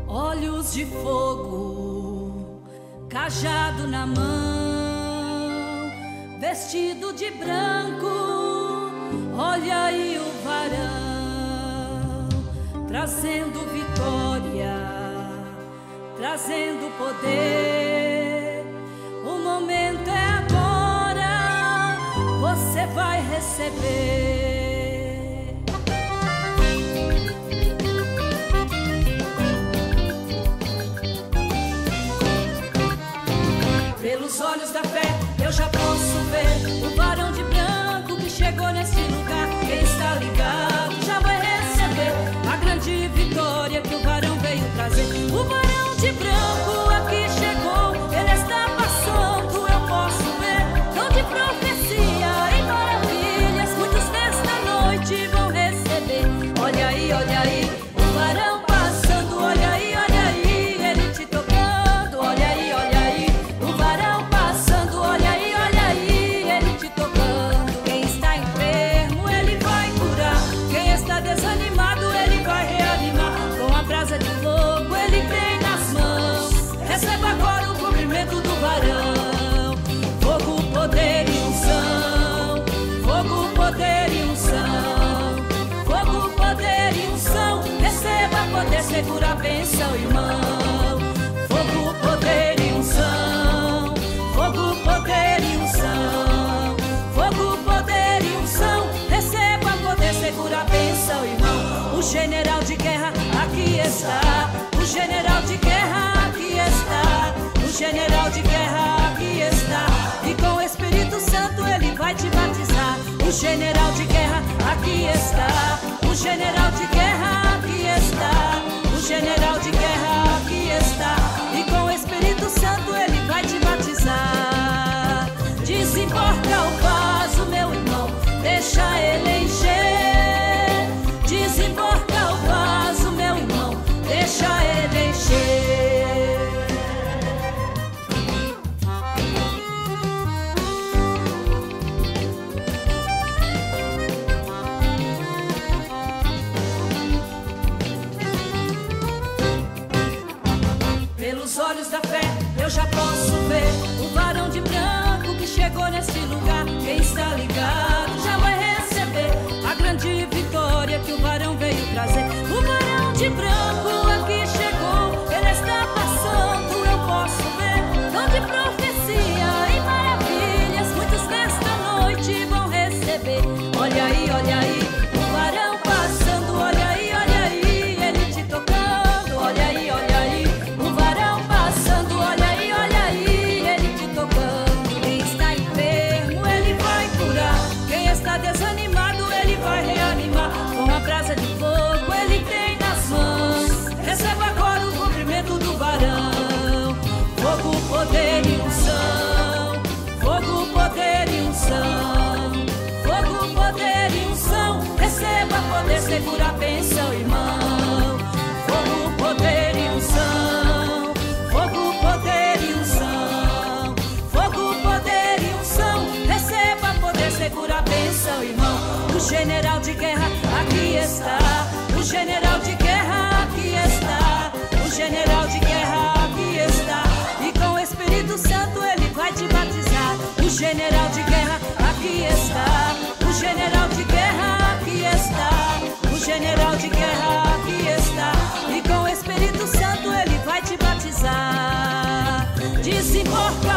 Olhos de fogo, cajado na mão, vestido de branco, olha aí o varão, trazendo vitória, trazendo poder. O momento é agora, você vai receber. Pelos olhos da fé eu já posso ver o varão de branco que chegou nesse lugar. Quem está ligado já vai receber a grande vitória que o varão veio trazer. O varão de branco aqui chegou, ele está passando, eu posso ver. Dom de profecia e maravilhas, muitos nesta noite vão receber. Olha aí, o varão passando, olha aí, ele te tocando, olha aí, o varão passando, olha aí, ele te tocando. Quem está enfermo, ele vai curar. Quem está desanimado, ele vai reanimar. Com a brasa de fogo, ele tem nas mãos. Receba agora o cumprimento do varão. Fogo, poder e unção. Fogo, poder e unção. Fogo, poder e unção. Receba poder, segura a bênção, irmão. Fogo, poder e unção. Fogo, poder e unção. Fogo, poder e unção. Receba poder, segura a bênção, irmão. O general de guerra aqui está. O general de guerra aqui está. O general de guerra aqui está. E com o Espírito Santo ele vai te batizar. O general de guerra aqui está. O general de guerra aqui está. O general de guerra aqui está. E com o Espírito Santo ele vai te batizar. Desemborca o vaso, meu irmão, deixa ele encher. Desemborca o vaso, meu irmão, deixa ele encher. Pelos olhos da fé eu já posso ver o varão de branco que chegou nesse lugar. Quem está ligado já vai receber a grande vitória que o varão veio trazer. O varão de branco aqui chegou, ele está passando, eu posso ver. Dom de profecia e maravilhas, muitos nesta noite vão receber. Olha aí, o varão passando, olha aí, ele te tocando. Olha aí, o varão passando, olha aí, ele te tocando. Quem está enfermo, ele vai curar. Quem está desanimado, ele vai reanimar. Com a brasa de fogo, ele tem nas mãos. Receba agora o cumprimento do varão. Fogo, poder e unção. Fogo, poder e unção. Fogo, poder e unção. Receba poder, segura a bênção, irmão. Fogo, poder e unção. Fogo, poder e unção. Fogo, poder e unção. Receba poder, segura a bênção, irmão. O general de guerra aqui está. O general de guerra aqui está. O general de guerra aqui está. E com o Espírito Santo ele vai te batizar. O general de guerra aqui está. O general de guerra aqui está. O general de guerra aqui está. E com o Espírito Santo ele vai te batizar. Desemborca